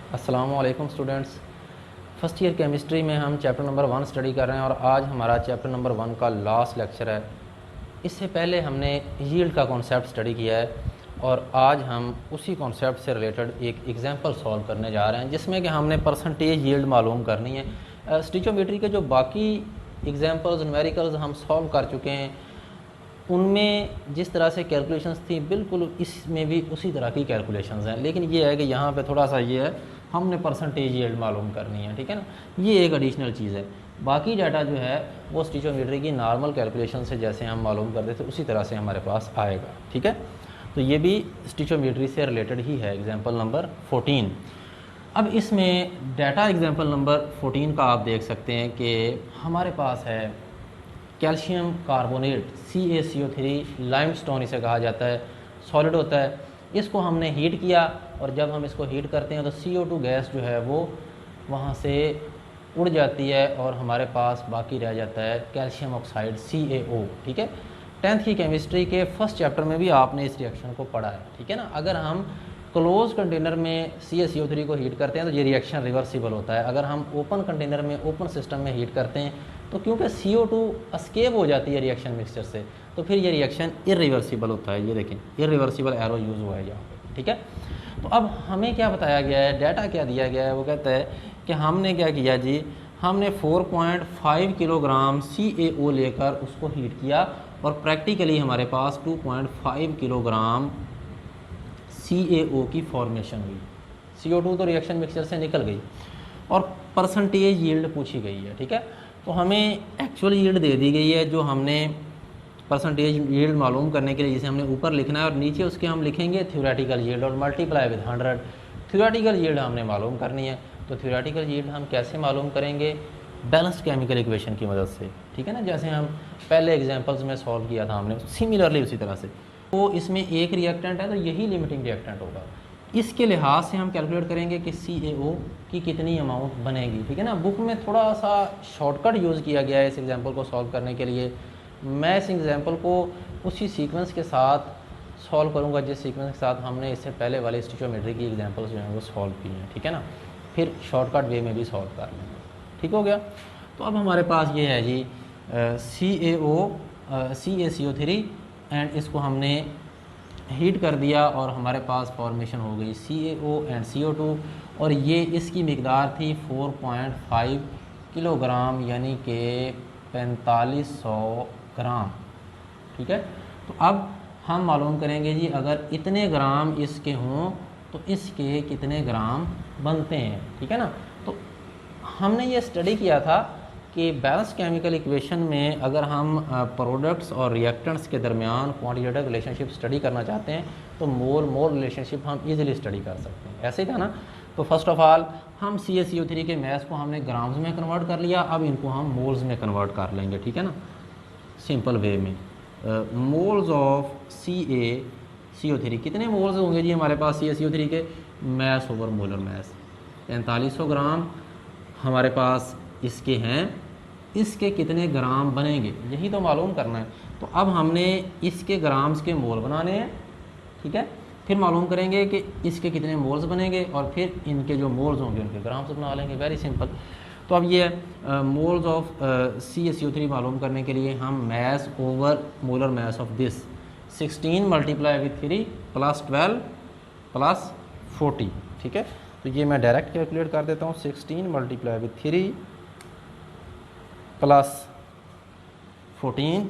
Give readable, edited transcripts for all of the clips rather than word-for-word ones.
अस्सलाम वालेकुम students. First year chemistry में हम चैप्टर नंबर 1 स्टडी कर रहे हैं और आज हमारा चैप्टर नंबर 1 का लास्ट लेक्चर है। इससे पहले हमने यील्ड का कॉन्सेप्ट स्टडी किया है और आज हम उसी कॉन्सेप्ट से रिलेटेड एक एग्जांपल सॉल्व करने जा रहे हैं जिसमें कि हमने परसेंटेज यील्ड मालूम करनी है। स्टिचोमेट्री के जो बाकी एग्जांपल्स न्यूमेरिकल्स हम सॉल्व कर चुके हैं उनमें जिस तरह से कैलकुलेशंस थी बिल्कुल इसमें भी उसी तरह की कैलकुलेशंस हैं, लेकिन ये है कि यहाँ पे थोड़ा सा ये है हमने परसेंटेज यील्ड मालूम करनी है, ठीक है ना। ये एक एडिशनल चीज़ है। बाकी डाटा जो है वो स्टिचोमेट्री की नॉर्मल कैलकुलेशन से जैसे हम मालूम करते थे उसी तरह से हमारे पास आएगा, ठीक है। तो ये भी स्टिचोमेट्री से रिलेटेड ही है। Example number 14। अब इसमें डाटा एग्जाम्पल नंबर 14 का आप देख सकते हैं कि हमारे पास है कैल्शियम कार्बोनेट CaCO3 लाइमस्टोन इसे कहा जाता है, सॉलिड होता है। इसको हमने हीट किया और जब हम इसको हीट करते हैं तो CO2 गैस जो है वो वहाँ से उड़ जाती है और हमारे पास बाकी रह जाता है कैल्शियम ऑक्साइड CaO, ठीक है। 10th की केमिस्ट्री के फर्स्ट चैप्टर में भी आपने इस रिएक्शन को पढ़ा है, ठीक है ना। अगर हम क्लोज कंटेनर में CaCO3 को हीट करते हैं तो ये रिएक्शन रिवर्सिबल होता है। अगर हम ओपन कंटेनर में ओपन सिस्टम में हीट करते हैं तो क्योंकि CO2 एस्केप हो जाती है रिएक्शन मिक्सचर से तो फिर ये रिएक्शन इरिवर्सिबल होता है। ये देखें इरिवर्सिबल एरो यूज़ हुआ है यहाँ पे, ठीक है। तो अब हमें क्या बताया गया है, डाटा क्या दिया गया है, वो कहता है कि हमने क्या किया जी, हमने 4.5 किलोग्राम CaO लेकर उसको हीट किया और प्रैक्टिकली हमारे पास 2.5 किलोग्राम CaO की फॉर्मेशन हुई। CO2 तो रिएक्शन मिक्सचर से निकल गई और परसेंटेज यील्ड पूछी गई है, ठीक है। तो हमें एक्चुअल यील्ड दे दी गई है जो हमने परसेंटेज यील्ड मालूम करने के लिए जिसे हमने ऊपर लिखना है और नीचे उसके हम लिखेंगे थ्योरेटिकल यील्ड और मल्टीप्लाई विद 100। थ्योरेटिकल यील्ड हमने मालूम करनी है। तो थ्योरेटिकल यील्ड हम कैसे मालूम करेंगे, बैलेंस्ड केमिकल इक्वेशन की मदद से, ठीक है ना। जैसे हम पहले एग्जाम्पल्स में सॉल्व किया था हमने, सिमिलरली उसी तरह से। तो इसमें एक रिएक्टेंट है तो यही लिमिटिंग रिएक्टेंट होगा। इसके लिहाज से हम कैलकुलेट करेंगे कि CaO की कितनी अमाउंट बनेगी, ठीक है ना। बुक में थोड़ा सा शॉर्टकट यूज़ किया गया है इस एग्जांपल को सॉल्व करने के लिए। मैं इस एग्जांपल को उसी सीक्वेंस के साथ सॉल्व करूंगा जिस सीक्वेंस के साथ हमने इससे पहले वाले स्टिचोमेट्री की एग्जांपल्स जो हैं वो सॉल्व किए हैं, ठीक है ना। फिर शॉर्टकट वे में भी सॉल्व कर लेंगे, ठीक हो गया। तो अब हमारे पास ये है जी CaCO3 एंड इसको हमने हीट कर दिया और हमारे पास फॉर्मेशन हो गई CaO एंड CO2 और ये इसकी मिकदार थी 4.5 किलोग्राम यानी कि 4500 ग्राम, ठीक है। तो अब हम मालूम करेंगे जी अगर इतने ग्राम इसके हों तो इसके कितने ग्राम बनते हैं, ठीक है ना। तो हमने ये स्टडी किया था कि बैलेंस केमिकल इक्वेशन में अगर हम प्रोडक्ट्स और रिएक्टेंट्स के दरमियान क्वांटिटेटिव रिलेशनशिप स्टडी करना चाहते हैं तो मोल मोल रिलेशनशिप हम इजीली स्टडी कर सकते हैं, ऐसे ही था ना। तो फर्स्ट ऑफ ऑल हम CaCO3 के मैस को हमने ग्राम्स में कन्वर्ट कर लिया, अब इनको हम मोल्स में कन्वर्ट कर लेंगे, ठीक है ना, सिंपल वे में। मोल्स ऑफ CaCO3 कितने मोल्स होंगे जी हमारे पास CaCO3 के, मैस ओवर मोलर मैस 4500 ग्राम हमारे पास इसके हैं, इसके कितने ग्राम बनेंगे यही तो मालूम करना है। तो अब हमने इसके ग्राम्स के मोल बनाने हैं, ठीक है। फिर मालूम करेंगे कि इसके कितने मोल्स बनेंगे और फिर इनके जो मोल्स होंगे उनके ग्राम्स बना लेंगे, वेरी सिंपल। तो अब ये मोल्स ऑफ CaCO3 मालूम करने के लिए हम mass over molar mass of this 16 multiply with 3 plus 12 plus 40, ठीक है। तो ये मैं डायरेक्ट कैलकुलेट कर देता हूँ 16 मल्टीप्लाई विथ 3 प्लस 14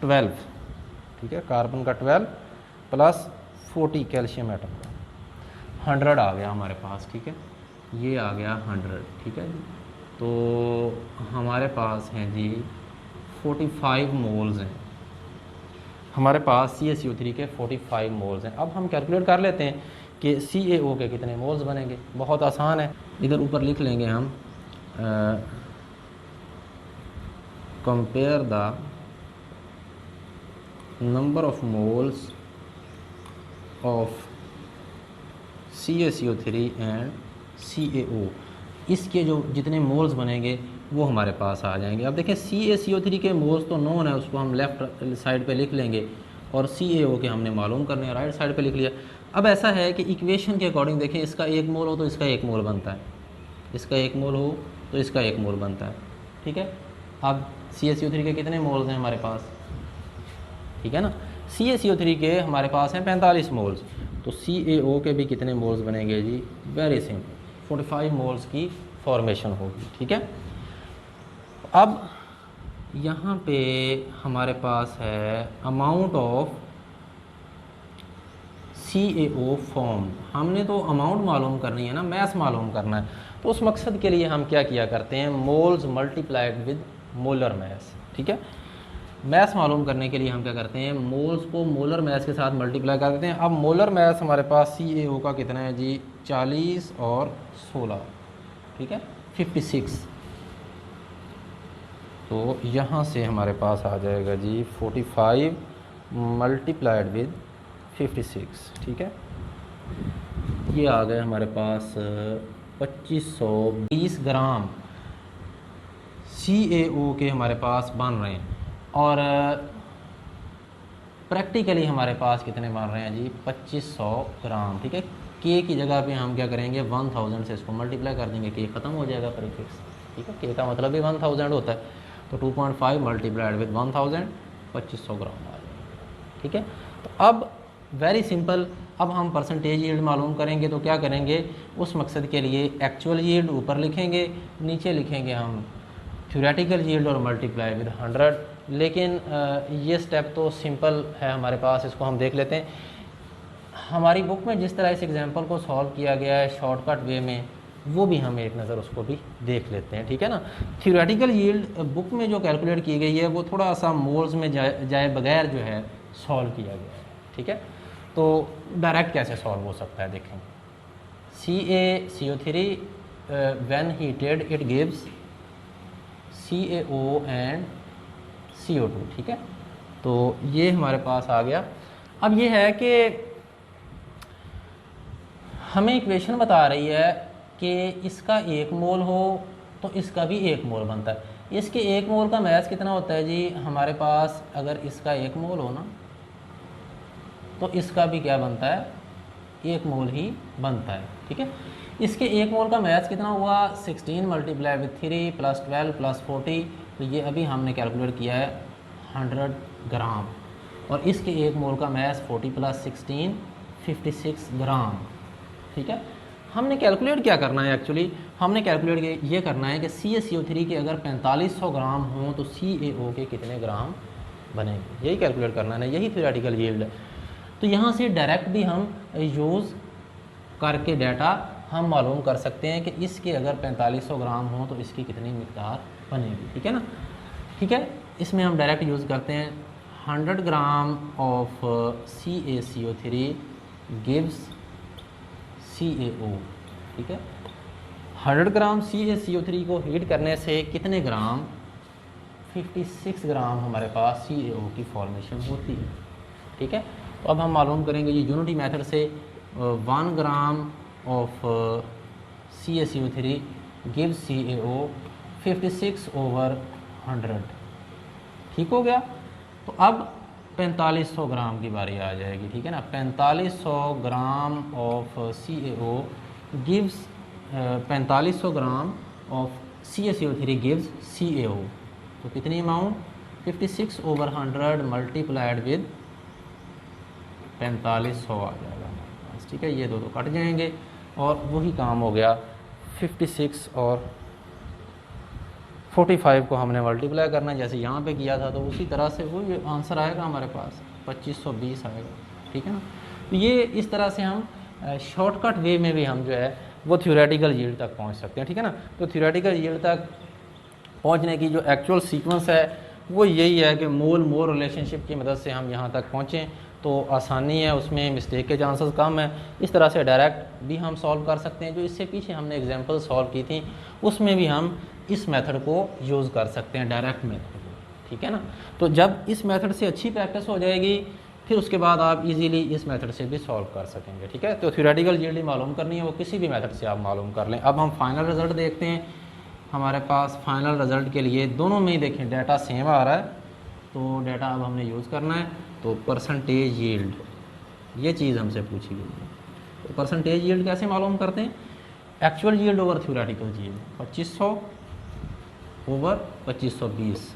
12, ठीक है, कार्बन का 12 प्लस 40 कैल्शियम एटम का 100 आ गया हमारे पास, ठीक है। ये आ गया 100, ठीक है जी। तो हमारे पास हैं जी 45 मोल्स हैं, हमारे पास CaCO3 के 45 मोल्स हैं। अब हम कैलकुलेट कर लेते हैं कि CaO के कितने मोल्स बनेंगे। बहुत आसान है, इधर ऊपर लिख लेंगे हम compare the number of moles of CaCO3 and CaO, इसके जो जितने मोल्स बनेंगे वो हमारे पास आ जाएंगे। अब देखें CaCO3 के मोल्स तो नोन है, उसको हम लेफ़्ट साइड पे लिख लेंगे और CaO के हमने मालूम करने हैं, राइट साइड पे लिख लिया। अब ऐसा है कि इक्वेशन के अकॉर्डिंग देखें, इसका 1 मोल हो तो इसका 1 मोल बनता है, इसका 1 मोल हो तो इसका 1 मोल बनता है, ठीक है। अब CaCO3 के कितने मोल्स हैं हमारे पास, ठीक है ना। CaCO3 के हमारे पास हैं 45 मोल्स, तो CaO के भी कितने मोल्स बनेंगे जी, वेरी सिंपल 45 मोल्स की फॉर्मेशन होगी, ठीक है। अब यहाँ पे हमारे पास है अमाउंट ऑफ CaO फॉर्म, हमने तो अमाउंट मालूम करनी है ना, मैथ मालूम करना है, तो उस मकसद के लिए हम क्या किया करते हैं, moles multiplied with molar math, ठीक है। मैथ मालूम करने के लिए हम क्या करते हैं, मोल्स को मोलर मैथ के साथ मल्टीप्लाई कर देते हैं। अब मोलर मैथ हमारे पास CaO का कितना है जी, 40 और 16, ठीक है, 56। तो यहाँ से हमारे पास आ जाएगा जी 45 मल्टीप्लाइड विद 56, ठीक है। ये आ गए हमारे पास 2520 ग्राम CaO के हमारे पास बन रहे हैं, और प्रैक्टिकली हमारे पास कितने बन रहे हैं जी, 2500 ग्राम, ठीक है। के की जगह पे हम क्या करेंगे, 1000 से इसको मल्टीप्लाई कर देंगे, के ख़त्म हो जाएगा प्रीफिक्स, ठीक है। के का मतलब भी 1000 होता है, तो 2.5 मल्टीप्लाइड विद 1000 2500 ग्राम आ जाएगा, ठीक है। तो अब वेरी सिंपल, अब हम परसेंटेज यील्ड मालूम करेंगे, तो क्या करेंगे, उस मकसद के लिए एक्चुअल यील्ड ऊपर लिखेंगे, नीचे लिखेंगे हम थ्योरेटिकल यील्ड और मल्टीप्लाई विद 100। लेकिन ये स्टेप तो सिंपल है हमारे पास, इसको हम देख लेते हैं। हमारी बुक में जिस तरह इस एग्जांपल को सॉल्व किया गया है शॉर्टकट वे में, वो भी हम एक नज़र उसको भी देख लेते हैं, ठीक है ना। थ्योरेटिकल यील्ड बुक में जो कैलकुलेट की गई है वो थोड़ा सा मोल्स में जाए बगैर जो है सॉल्व किया गया है, ठीक है। तो डायरेक्ट कैसे सॉल्व हो सकता है देखें, CaCO3 when heated it gives CaO and CO2, ठीक है। तो ये हमारे पास आ गया। अब ये है कि हमें इक्वेशन बता रही है कि इसका 1 मोल हो तो इसका भी 1 मोल बनता है। इसके 1 मोल का मैथ कितना होता है जी, हमारे पास अगर इसका 1 मोल हो ना, तो इसका भी क्या बनता है, 1 मोल ही बनता है, ठीक है। इसके 1 मोल का मैथ कितना हुआ, 16 मल्टीप्लाई विद 3 प्लस 12 प्लस 40, तो ये अभी हमने कैलकुलेट किया है 100 ग्राम, और इसके 1 मोल का मैथ 40 प्लस 16 56 ग्राम, ठीक है। हमने कैलकुलेट क्या करना है, एक्चुअली हमने कैलकुलेट ये करना है कि CaCO3 के अगर 4500 ग्राम हों तो CaO के कितने ग्राम बनेंगे, यही कैलकुलेट करना है, यही थ्योरेटिकल यील्ड है। तो यहाँ से डायरेक्ट भी हम यूज़ करके डाटा हम मालूम कर सकते हैं कि इसके अगर 4500 ग्राम हो तो इसकी कितनी मिकदार बनेगी, ठीक है ना। ठीक है, इसमें हम डायरेक्ट यूज़ करते हैं 100 gram of CaCO3 gives CaO, ठीक है। 100 ग्राम CaCO3 को हीट करने से कितने ग्राम, 56 ग्राम हमारे पास CaO की फॉर्मेशन होती है, ठीक है। तो अब हम मालूम करेंगे ये यूनिटी मेथड से 1 gram of CaCO3 gives CaO 56/100, ठीक हो गया। तो अब 4500 ग्राम की बारी आ जाएगी, ठीक है ना। 4500 gram of CaO gives 4500 gram of CaCO3 gives CaO, तो कितनी अमाउंट 56/100 मल्टीप्लाइड विद 4500 आ जाएगा हमारे पास, ठीक है। ये दो कट जाएंगे और वही काम हो गया, 56 और 45 को हमने मल्टीप्लाई करना है जैसे यहाँ पे किया था, तो उसी तरह से वो आंसर आएगा हमारे पास 2520 आएगा, ठीक है ना। तो ये इस तरह से हम शॉर्टकट वे में भी हम जो है वो थ्योरेटिकल यील्ड तक पहुँच सकते हैं, ठीक है ना। तो थ्योरेटिकल यील्ड तक पहुँचने की जो एक्चुअल सीक्वेंस है वो यही है कि मोल मोर रिलेशनशिप की मदद से हम यहाँ तक पहुँचें तो आसानी है, उसमें मिस्टेक के चांसेस कम है। इस तरह से डायरेक्ट भी हम सॉल्व कर सकते हैं, जो इससे पीछे हमने एग्जांपल सॉल्व की थी उसमें भी हम इस मेथड को यूज़ कर सकते हैं, डायरेक्ट मेथड को, ठीक है ना। तो जब इस मेथड से अच्छी प्रैक्टिस हो जाएगी फिर उसके बाद आप इजीली इस मेथड से भी सॉल्व कर सकेंगे, ठीक है। तो थ्योरेटिकल यील्ड मालूम करनी है वो किसी भी मेथड से आप मालूम कर लें। अब हम फाइनल रिजल्ट देखते हैं। हमारे पास फाइनल रिजल्ट के लिए दोनों में ही देखें डाटा सेम आ रहा है, तो डाटा अब हमने यूज़ करना है। तो परसेंटेज यील्ड ये चीज़ हमसे पूछी गई है। तो परसेंटेज यील्ड कैसे मालूम करते हैं? Actual yield over theoretical yield, 2500 over 2520,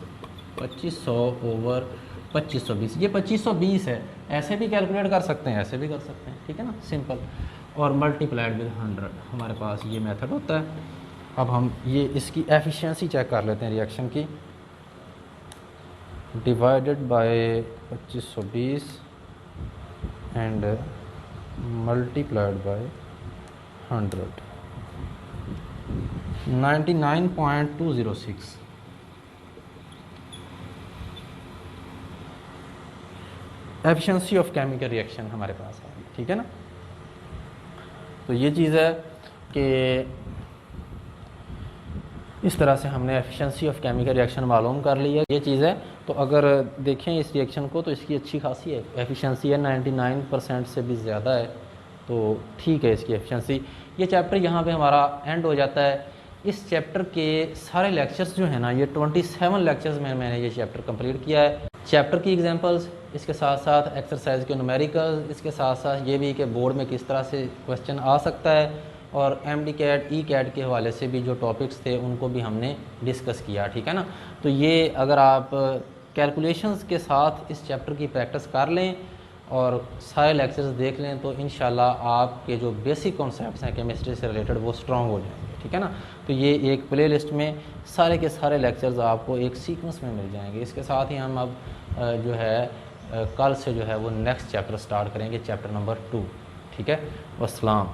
2500 over 2520, ये 2520 है। ऐसे भी कैलकुलेट कर सकते हैं, ऐसे भी कर सकते हैं, ठीक है ना, सिंपल। और मल्टीप्लाइड विद 100, हमारे पास ये मेथड होता है। अब हम ये इसकी एफिशिएंसी चेक कर लेते हैं रिएक्शन की। Divided by 2520 and multiplied by 100, 99.206। Efficiency of chemical reaction हमारे पास है, ठीक है ना। तो ये चीज़ है कि इस तरह से हमने एफिशिएंसी ऑफ केमिकल रिएक्शन मालूम कर ली है, ये चीज़ है। तो अगर देखें इस रिएक्शन को तो इसकी अच्छी खासी है एफिशिएंसी है, 99% से भी ज़्यादा है, तो ठीक है इसकी एफिशिएंसी। ये चैप्टर यहाँ पे हमारा एंड हो जाता है। इस चैप्टर के सारे लेक्चर्स जो है ना, ये 27 लेक्चर्स में मैंने ये चैप्टर कंप्लीट किया है। चैप्टर की एग्जांपल्स, इसके साथ साथ एक्सरसाइज के न्यूमेरिकल्स, इसके साथ साथ ये भी कि बोर्ड में किस तरह से क्वेश्चन आ सकता है, और MD कैट ई कैट के हवाले से भी जो टॉपिक्स थे उनको भी हमने डिस्कस किया, ठीक है ना। तो ये अगर आप कैलकुलेशंस के साथ इस चैप्टर की प्रैक्टिस कर लें और सारे लेक्चर्स देख लें तो इंशाल्लाह आपके जो बेसिक कॉन्सेप्ट्स हैं केमिस्ट्री से रिलेटेड वो स्ट्रॉन्ग हो जाएंगे, ठीक है ना। तो ये एक प्लेलिस्ट में सारे के सारे लेक्चर्स आपको एक सीक्वेंस में मिल जाएंगे। इसके साथ ही हम अब जो है कल से जो है वो नेक्स्ट चैप्टर स्टार्ट करेंगे, चैप्टर नंबर 2, ठीक है। वस्सलाम।